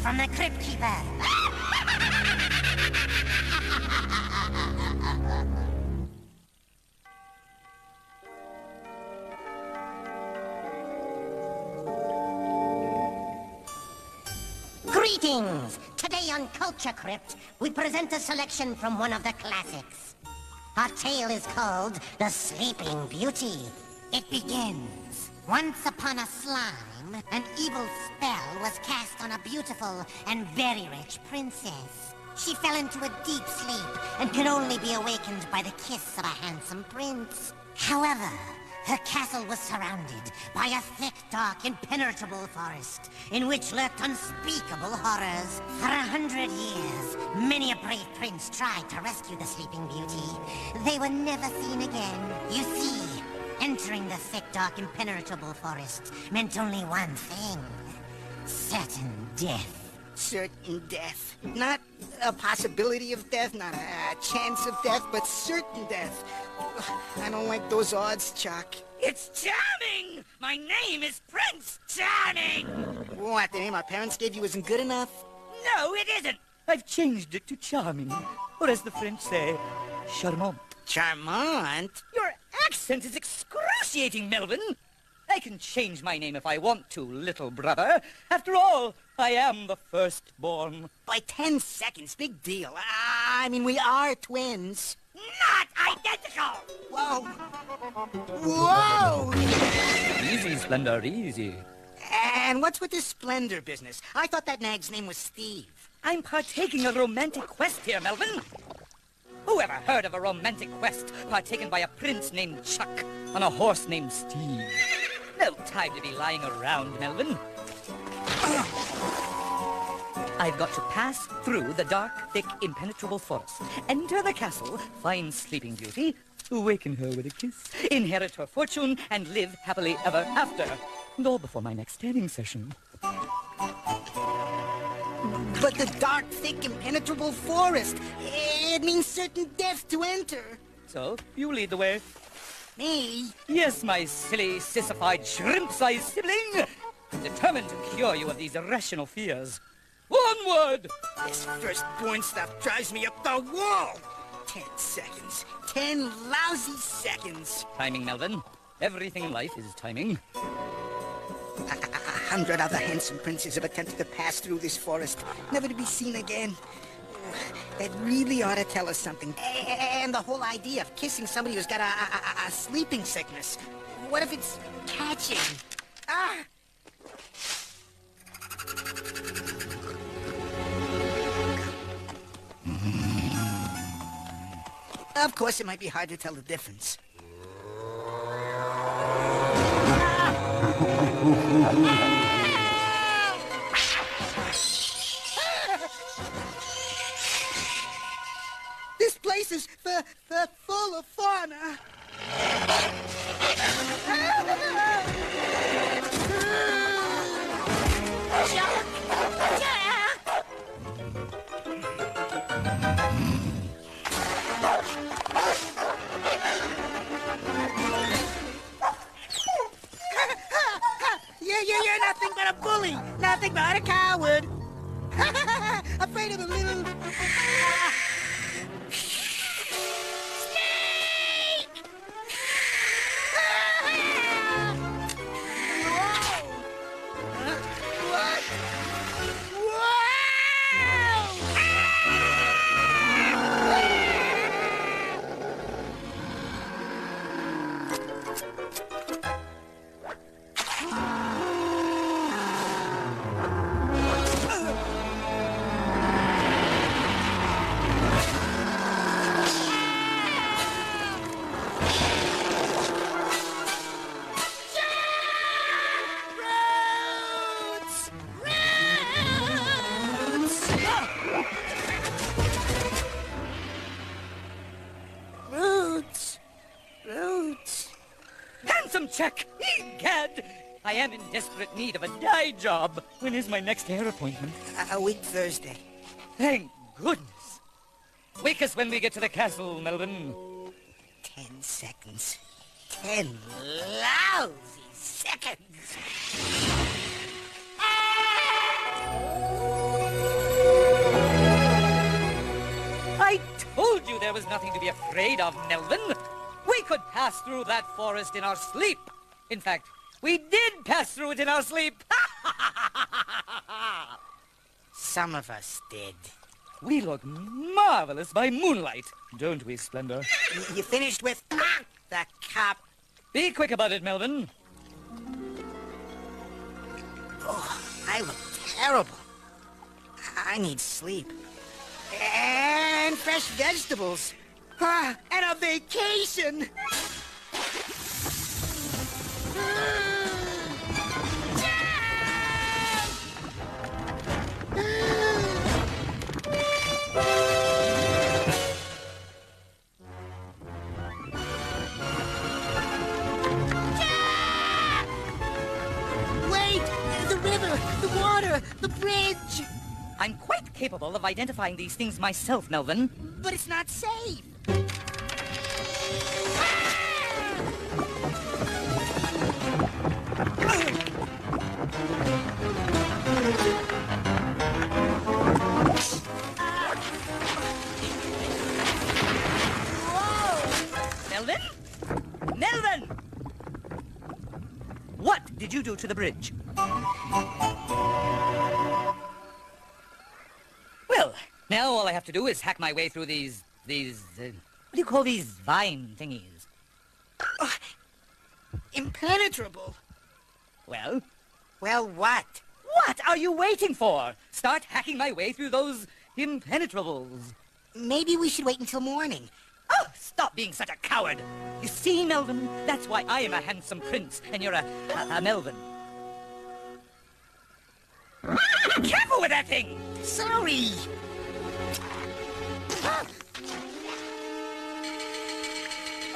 from the Cryptkeeper. Greetings! Today on Culture Crypt, we present a selection from one of the classics. Our tale is called The Sleeping Beauty. It begins. Once upon a slime, an evil spell was cast on a beautiful and very rich princess. She fell into a deep sleep and could only be awakened by the kiss of a handsome prince. However, her castle was surrounded by a thick, dark, impenetrable forest in which lurked unspeakable horrors. For 100 years, many a brave prince tried to rescue the Sleeping Beauty. They were never seen again. You see, entering the thick, dark, impenetrable forest meant only one thing. Certain death. Certain death. Not a possibility of death, not a chance of death, but certain death. I don't like those odds, Chuck. It's Charming! My name is Prince Charming! What, the name our parents gave you isn't good enough? No, it isn't! I've changed it to Charming. Or as the French say, Charmant. Charmant? Your accent is excruciating, Melvin! I can change my name if I want to, little brother. After all, I am the firstborn. By 10 seconds, big deal. I mean, we are twins. Not identical! Whoa! Whoa! Easy, Splendor, easy. And what's with this Splendor business? I thought that nag's name was Steve. I'm partaking a romantic quest here, Melvin. Who ever heard of a romantic quest partaken by a prince named Chuck on a horse named Steve? No time to be lying around, Melvin. I've got to pass through the dark, thick, impenetrable forest, enter the castle, find Sleeping Beauty, awaken her with a kiss, inherit her fortune, and live happily ever after. And all before my next tanning session. But the dark, thick, impenetrable forest, it means certain death to enter. So, you lead the way. Me? Yes, my silly, sissified, shrimp-sized sibling. I'm determined to cure you of these irrational fears. Onward! This firstborn stuff drives me up the wall. 10 seconds. 10 lousy seconds. Timing, Melvin. Everything in life is timing. 100 other handsome princes have attempted to pass through this forest, never to be seen again. That really ought to tell us something. And the whole idea of kissing somebody who's got a sleeping sickness. What if it's catching? Ah! Of course, it might be hard to tell the difference. This place is full of fauna. You're nothing but a bully, nothing but a coward. Afraid of a little... Handsome check! Egad! I am in desperate need of a dye job. When is my next hair appointment? A week Thursday. Thank goodness. Wake us when we get to the castle, Melvin. 10 seconds. 10 lousy seconds. was nothing to be afraid of, Melvin. We could pass through that forest in our sleep. In fact, we did pass through it in our sleep. Some of us did. We look marvelous by moonlight, don't we, Splendor? You finished with the cop? Be quick about it, Melvin. Oh, I look terrible. I need sleep. And fresh vegetables. And a vacation. Wait! The river, the water, the bridge. I'm quite capable of identifying these things myself, Melvin. But it's not safe. Melvin? Melvin! What did you do to the bridge? Well, now all I have to do is hack my way through these, what do you call these vine thingies? Impenetrable. Well? Well, what? What are you waiting for? Start hacking my way through those impenetrables. Maybe we should wait until morning. Oh, stop being such a coward. You see, Melvin, that's why I am a handsome prince and you're a Melvin. Careful with that thing! Sorry.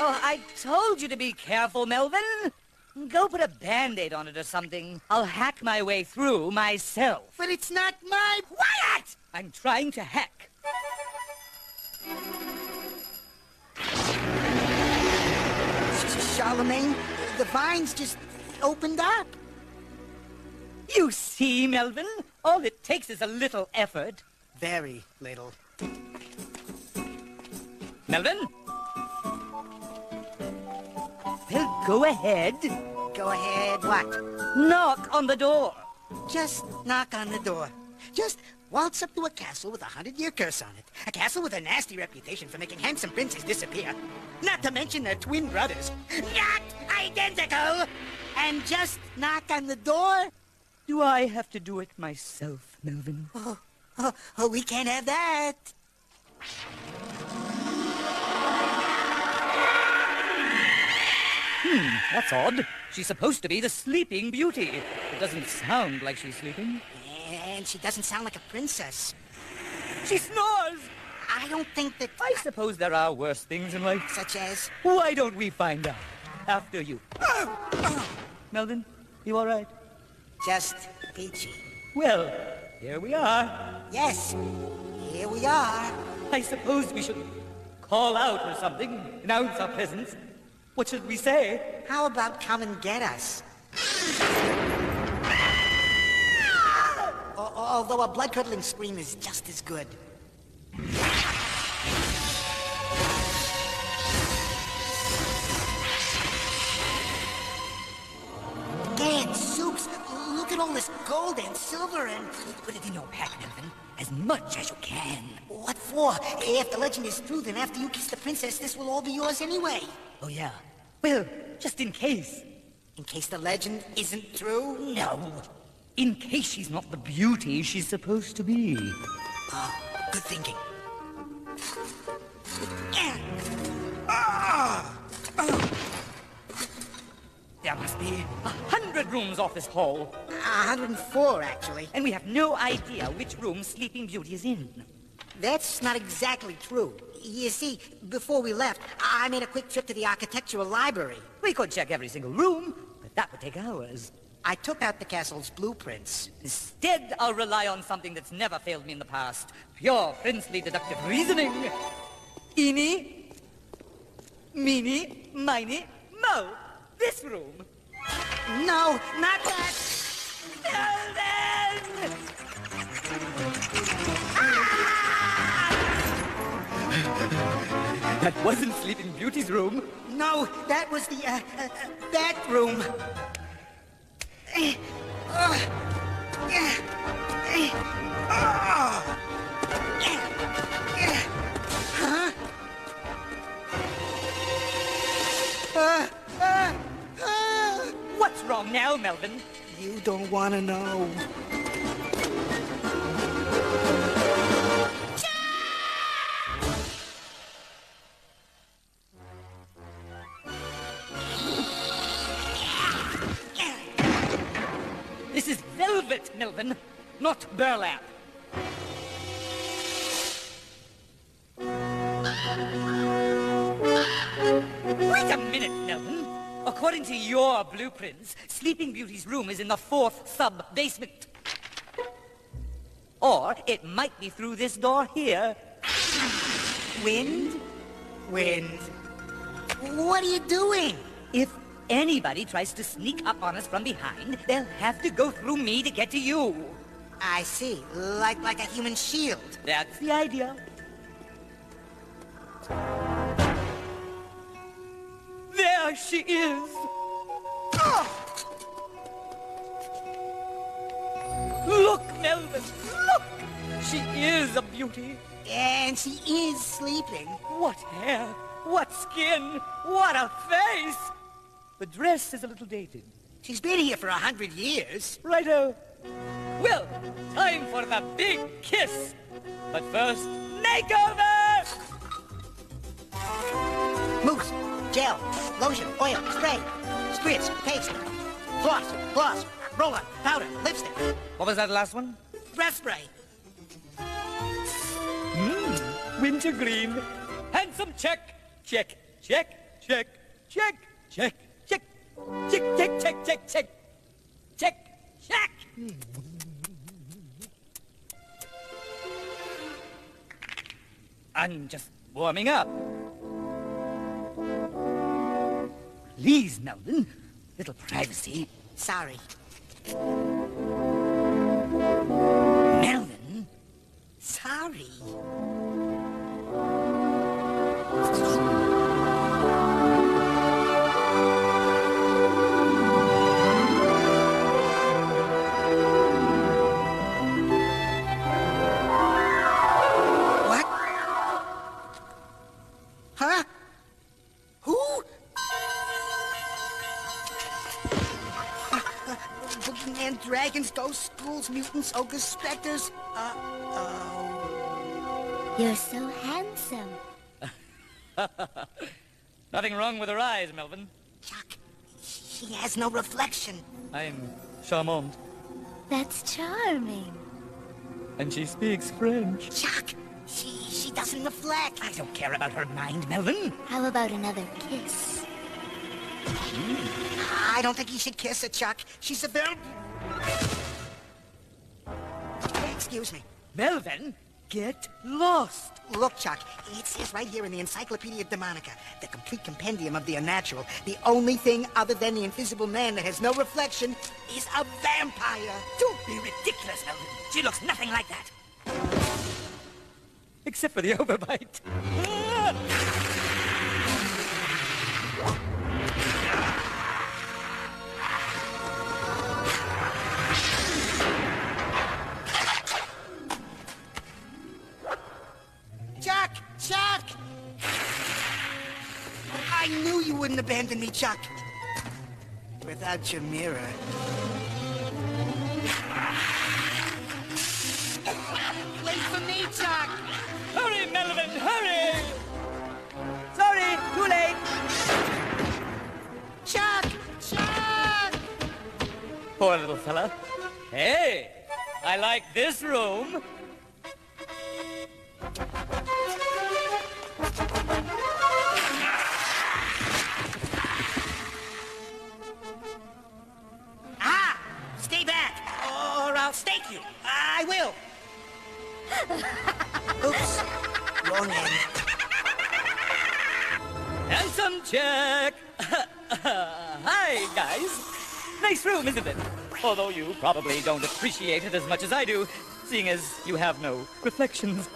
Oh, I told you to be careful, Melvin. Go put a Band-Aid on it or something. I'll hack my way through myself. But it's not my... Quiet! I'm trying to hack. Charlemagne, the vines just opened up. You see, Melvin? All it takes is a little effort. Very little. Melvin? Well, go ahead. Go ahead, what? Knock on the door. Just knock on the door. Just waltz up to a castle with a 100-year curse on it. A castle with a nasty reputation for making handsome princes disappear. Not to mention their twin brothers. Not identical! And just knock on the door? Do I have to do it myself, Melvin? Oh, we can't have that. That's odd. She's supposed to be the Sleeping Beauty. It doesn't sound like she's sleeping. And she doesn't sound like a princess. She snores! I don't think that... I suppose there are worse things in life. Such as... Why don't we find out? After you. Melvin, you all right? Just peachy. Well, here we are. Yes, here we are. I suppose we should call out or something, announce our presence. What should we say? How about come and get us? Although a blood-curdling scream is just as good. Gad, Soups, look at all this gold and silver and... Put it in your pack, Melvin. As much as you can. What for? If the legend is true, then after you kiss the princess, this will all be yours anyway. Oh, yeah? Well, just in case. In case the legend isn't true? No. In case she's not the beauty she's supposed to be. Oh, good thinking. There must be 100 rooms off this hall. 104, actually. And we have no idea which room Sleeping Beauty is in. That's not exactly true. You see, before we left, I made a quick trip to the architectural library. We could check every single room, but that would take hours. I took out the castle's blueprints. Instead, I'll rely on something that's never failed me in the past. Pure princely deductive reasoning. Eeny, meeny, miny, mo. This room. No, not that! Melvin! Ah! That wasn't Sleeping Beauty's room. No, that was the, bathroom. What's wrong now, Melvin? You don't want to know. This is velvet, Melvin, not burlap. Wait a minute, Melvin. According to your blueprints, Sleeping Beauty's room is in the 4th sub-basement. Or it might be through this door here. Wind? Wind. What are you doing? If anybody tries to sneak up on us from behind, they'll have to go through me to get to you. I see. Like a human shield. That's the idea. There she is. Oh! Look, Melvin, look! She is a beauty. And she is sleeping. What hair, what skin, what a face! The dress is a little dated. She's been here for 100 years. Righto. Well, time for the big kiss. But first, makeover! Mousse, gel, lotion, oil, spray, spritz, paste, gloss, roller, powder, lipstick, What was that last one? breath spray. Wintergreen. Handsome check. Check, check, check, check, check, check, check, check, check, check, check, check, check. I'm just warming up. Please, Melvin, little privacy. Sorry. Melvin? Sorry. What? Huh? Who? Boogeyman, dragons, ghosts, ghouls, mutants, ogres, specters. You're so handsome. Nothing wrong with her eyes, Melvin. Chuck, she has no reflection. I'm charmant. That's charming. And she speaks French. Chuck, she doesn't reflect. I don't care about her mind, Melvin. How about another kiss? I don't think you should kiss her, Chuck. She's a very... Excuse me. Melvin, get lost. Look, Chuck, it says right here in the Encyclopedia Demonica, the complete compendium of the unnatural, the only thing other than the invisible man that has no reflection is a vampire. Don't be ridiculous, Melvin. She looks nothing like that. Except for the overbite. Chuck! I knew you wouldn't abandon me, Chuck. Without your mirror. Wait for me, Chuck! Hurry, Melvin, hurry! Sorry, too late. Chuck! Poor little fella. Hey, I like this room. Stay back, or I'll stake you. I will. Oops. Wrong end. Handsome check. Hi, guys. Nice room, isn't it? Although you probably don't appreciate it as much as I do, seeing as you have no reflections.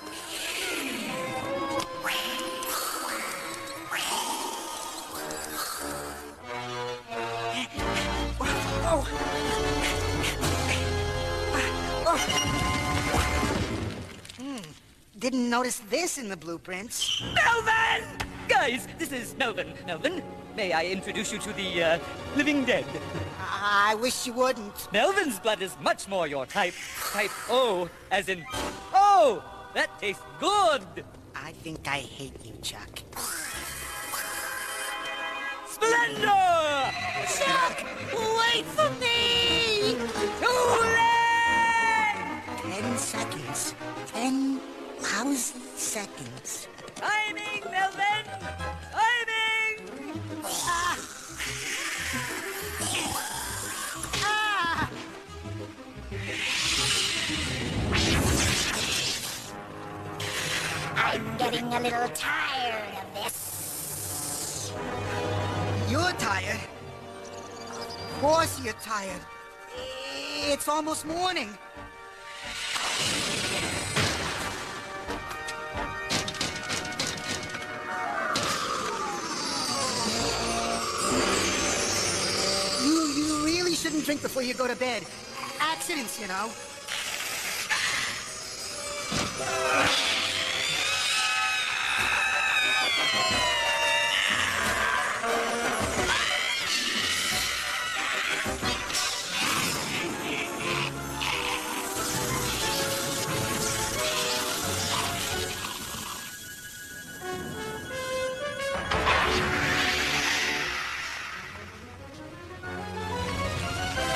Didn't notice this in the blueprints. Melvin! Guys, this is Melvin. Melvin, may I introduce you to the living dead? I wish you wouldn't. Melvin's blood is much more your type. Type O, as in, oh, that tastes good. I think I hate you, Chuck. Splendor! Chuck, wait for me! Too late! 10 seconds. 10 lousy seconds. Timing, Melvin! Timing! I'm getting a little tired of this. You're tired. Of course you're tired. It's almost morning. You really shouldn't drink before you go to bed. Accidents, you know.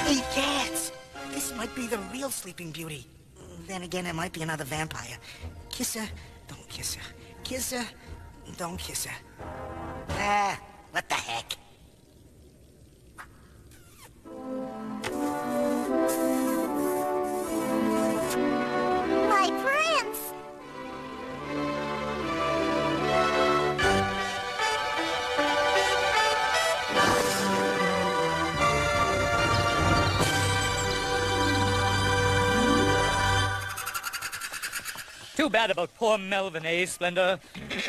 Hey, cats! This might be the real Sleeping Beauty. Then again, it might be another vampire. Kiss her, don't kiss her. Kiss her, don't kiss her. Ah, what the heck? My prince! Too bad about poor Melvin, eh, Splendor?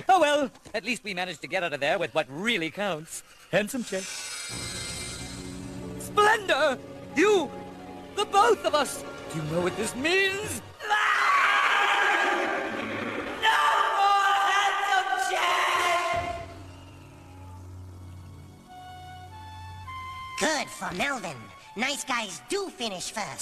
Oh well, at least we managed to get out of there with what really counts. Handsome check. Splendor! You! The both of us! Do you know what this means? No more handsome check! Good for Melvin. Nice guys do finish first.